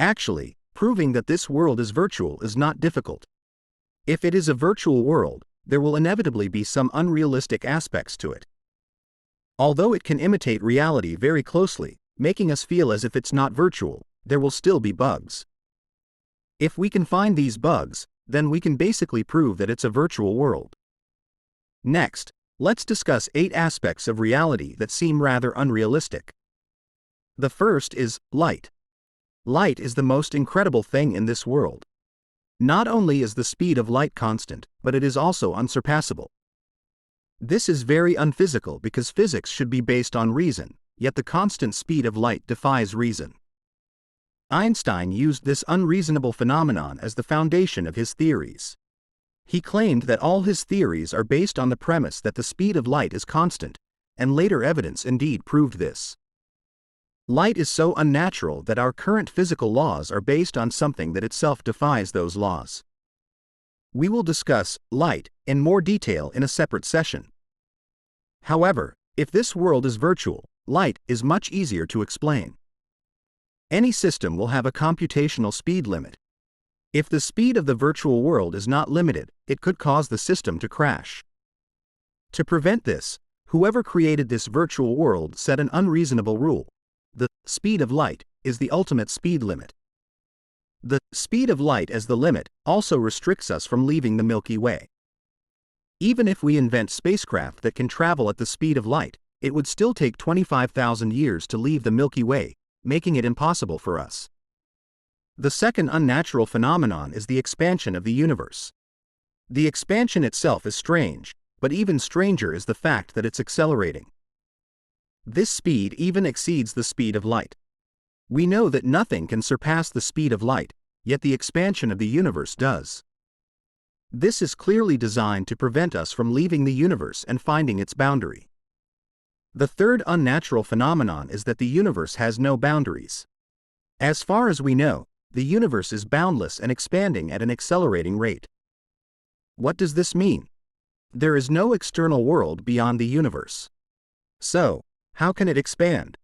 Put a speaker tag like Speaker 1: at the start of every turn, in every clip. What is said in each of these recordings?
Speaker 1: Actually, proving that this world is virtual is not difficult. If it is a virtual world, there will inevitably be some unrealistic aspects to it. Although it can imitate reality very closely, making us feel as if it's not virtual, there will still be bugs. If we can find these bugs, then we can basically prove that it's a virtual world. Next, let's discuss 8 aspects of reality that seem rather unrealistic. The first is light. Light is the most incredible thing in this world. Not only is the speed of light constant, but it is also unsurpassable. This is very unphysical because physics should be based on reason, yet the constant speed of light defies reason. Einstein used this unreasonable phenomenon as the foundation of his theories. He claimed that all his theories are based on the premise that the speed of light is constant, and later evidence indeed proved this. Light is so unnatural that our current physical laws are based on something that itself defies those laws. We will discuss light in more detail in a separate session. However, if this world is virtual, light is much easier to explain. Any system will have a computational speed limit. If the speed of the virtual world is not limited, it could cause the system to crash. To prevent this, whoever created this virtual world set an unreasonable rule. The speed of light is the ultimate speed limit. The speed of light as the limit also restricts us from leaving the Milky Way. Even if we invent spacecraft that can travel at the speed of light, it would still take 25,000 years to leave the Milky Way, making it impossible for us. The second unnatural phenomenon is the expansion of the universe. The expansion itself is strange, but even stranger is the fact that it's accelerating. This speed even exceeds the speed of light. We know that nothing can surpass the speed of light, yet the expansion of the universe does. This is clearly designed to prevent us from leaving the universe and finding its boundary. The third unnatural phenomenon is that the universe has no boundaries. As far as we know, the universe is boundless and expanding at an accelerating rate. What does this mean? There is no external world beyond the universe. So, how can it expand?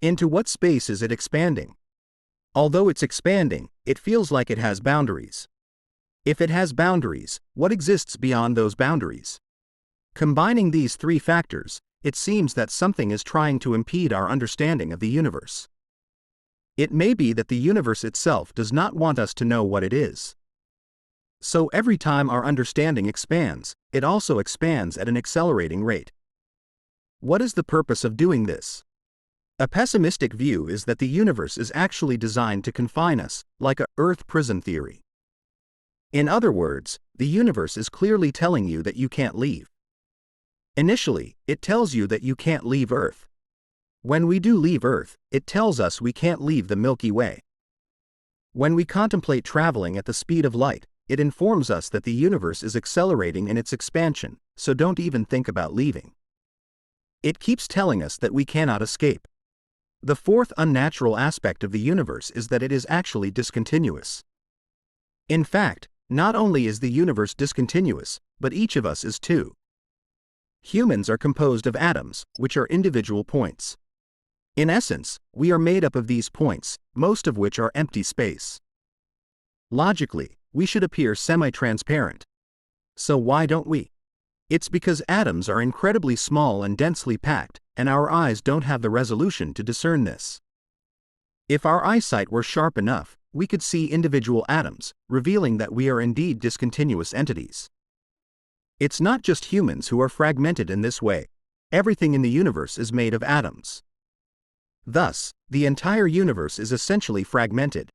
Speaker 1: Into what space is it expanding? Although it's expanding, it feels like it has boundaries. If it has boundaries, what exists beyond those boundaries? Combining these 3 factors, it seems that something is trying to impede our understanding of the universe. It may be that the universe itself does not want us to know what it is. So every time our understanding expands, it also expands at an accelerating rate. What is the purpose of doing this? A pessimistic view is that the universe is actually designed to confine us, like a Earth prison theory. In other words, the universe is clearly telling you that you can't leave. Initially, it tells you that you can't leave Earth. When we do leave Earth, it tells us we can't leave the Milky Way. When we contemplate traveling at the speed of light, it informs us that the universe is accelerating in its expansion, so don't even think about leaving. It keeps telling us that we cannot escape. The fourth unnatural aspect of the universe is that it is actually discontinuous. In fact, not only is the universe discontinuous, but each of us is too. Humans are composed of atoms, which are individual points. In essence, we are made up of these points, most of which are empty space. Logically, we should appear semi-transparent. So why don't we? It's because atoms are incredibly small and densely packed, and our eyes don't have the resolution to discern this. If our eyesight were sharp enough, we could see individual atoms, revealing that we are indeed discontinuous entities. It's not just humans who are fragmented in this way. Everything in the universe is made of atoms. Thus, the entire universe is essentially fragmented.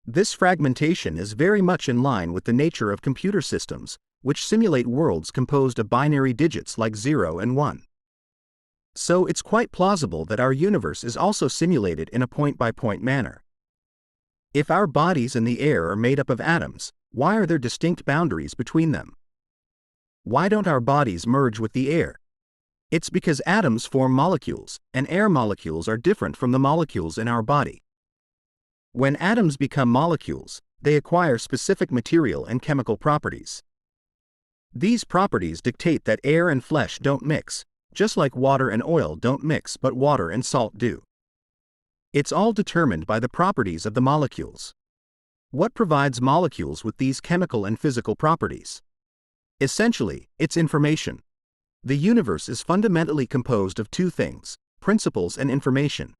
Speaker 1: This fragmentation is very much in line with the nature of computer systems, which simulate worlds composed of binary digits like 0 and 1. So it's quite plausible that our universe is also simulated in a point-by-point manner. If our bodies and the air are made up of atoms, why are there distinct boundaries between them? Why don't our bodies merge with the air? It's because atoms form molecules, and air molecules are different from the molecules in our body. When atoms become molecules, they acquire specific material and chemical properties. These properties dictate that air and flesh don't mix, just like water and oil don't mix but water and salt do. It's all determined by the properties of the molecules. What provides molecules with these chemical and physical properties? Essentially, it's information. The universe is fundamentally composed of two things: principles and information.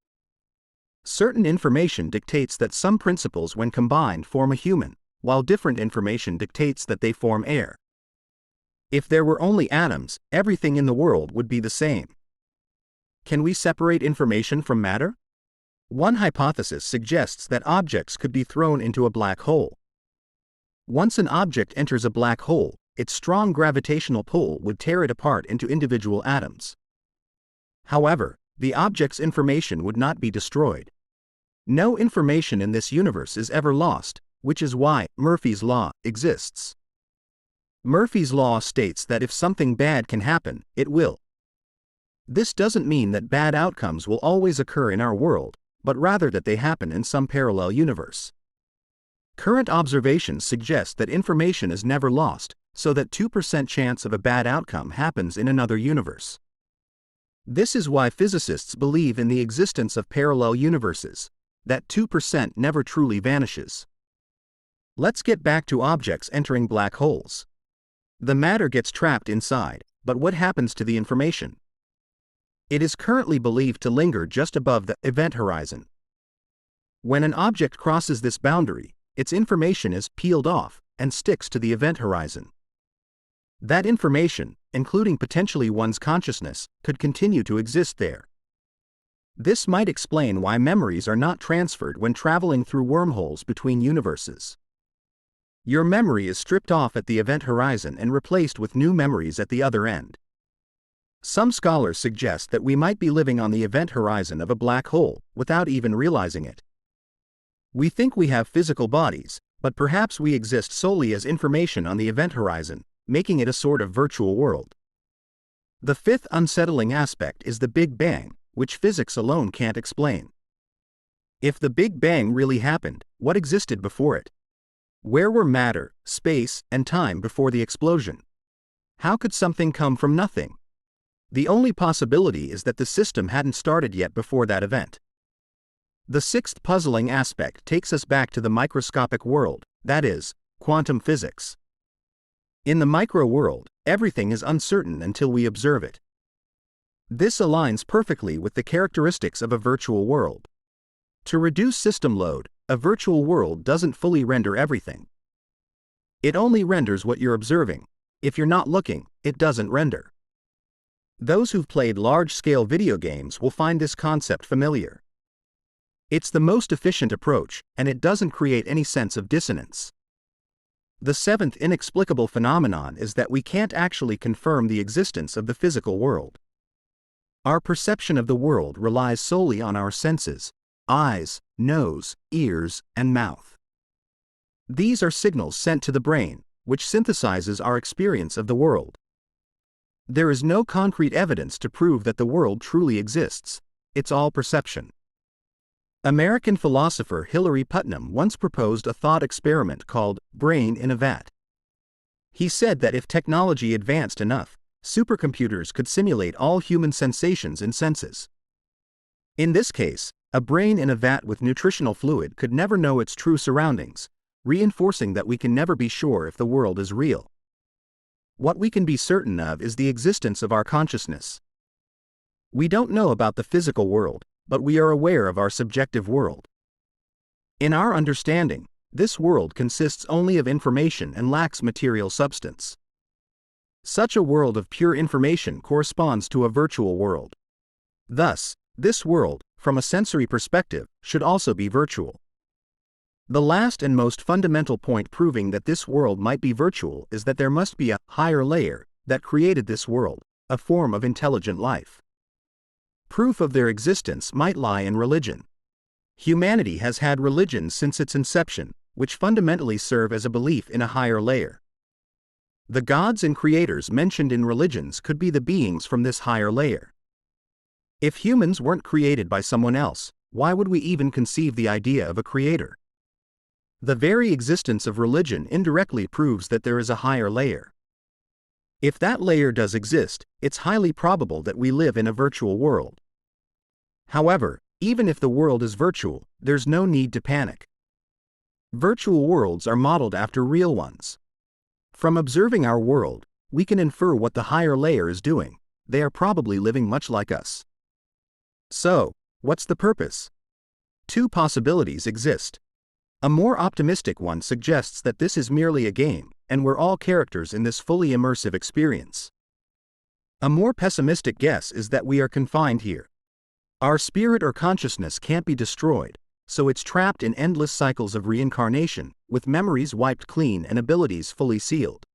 Speaker 1: Certain information dictates that some principles, when combined, form a human, while different information dictates that they form air. If there were only atoms, everything in the world would be the same. Can we separate information from matter? One hypothesis suggests that objects could be thrown into a black hole. Once an object enters a black hole, its strong gravitational pull would tear it apart into individual atoms. However, the object's information would not be destroyed. No information in this universe is ever lost, which is why Murphy's Law exists. Murphy's Law states that if something bad can happen, it will. This doesn't mean that bad outcomes will always occur in our world, but rather that they happen in some parallel universe. Current observations suggest that information is never lost, so that 2% chance of a bad outcome happens in another universe. This is why physicists believe in the existence of parallel universes. That 2% never truly vanishes. Let's get back to objects entering black holes. The matter gets trapped inside, but what happens to the information? It is currently believed to linger just above the event horizon. When an object crosses this boundary, its information is peeled off and sticks to the event horizon. That information, including potentially one's consciousness, could continue to exist there. This might explain why memories are not transferred when traveling through wormholes between universes. Your memory is stripped off at the event horizon and replaced with new memories at the other end. Some scholars suggest that we might be living on the event horizon of a black hole without even realizing it. We think we have physical bodies, but perhaps we exist solely as information on the event horizon, making it a sort of virtual world. The fifth unsettling aspect is the Big Bang, which physics alone can't explain. If the Big Bang really happened, what existed before it? Where were matter, space, and time before the explosion? How could something come from nothing? The only possibility is that the system hadn't started yet before that event. The sixth puzzling aspect takes us back to the microscopic world, that is, quantum physics. In the micro world, everything is uncertain until we observe it. This aligns perfectly with the characteristics of a virtual world. To reduce system load, a virtual world doesn't fully render everything. It only renders what you're observing. If you're not looking, it doesn't render. Those who've played large-scale video games will find this concept familiar. It's the most efficient approach, and it doesn't create any sense of dissonance. The seventh inexplicable phenomenon is that we can't actually confirm the existence of the physical world. Our perception of the world relies solely on our senses: eyes, nose, ears, and mouth. These are signals sent to the brain, which synthesizes our experience of the world. There is no concrete evidence to prove that the world truly exists. It's all perception. American philosopher Hilary Putnam once proposed a thought experiment called brain in a vat. He said that if technology advanced enough, supercomputers could simulate all human sensations and senses. In this case, a brain in a vat with nutritional fluid could never know its true surroundings, reinforcing that we can never be sure if the world is real. What we can be certain of is the existence of our consciousness. We don't know about the physical world, but we are aware of our subjective world. In our understanding, this world consists only of information and lacks material substance. Such a world of pure information corresponds to a virtual world. Thus, this world, from a sensory perspective, should also be virtual. The last and most fundamental point proving that this world might be virtual is that there must be a higher layer that created this world, a form of intelligent life. Proof of their existence might lie in religion. Humanity has had religions since its inception, which fundamentally serve as a belief in a higher layer. The gods and creators mentioned in religions could be the beings from this higher layer. If humans weren't created by someone else, why would we even conceive the idea of a creator? The very existence of religion indirectly proves that there is a higher layer. If that layer does exist, it's highly probable that we live in a virtual world. However, Even if the world is virtual, there's no need to panic. Virtual worlds are modeled after real ones. From observing our world, we can infer what the higher layer is doing. They are probably living much like us. So, what's the purpose? Two possibilities exist. A more optimistic one suggests that this is merely a game, and we're all characters in this fully immersive experience. A more pessimistic guess is that we are confined here. Our spirit or consciousness can't be destroyed, so it's trapped in endless cycles of reincarnation, with memories wiped clean and abilities fully sealed.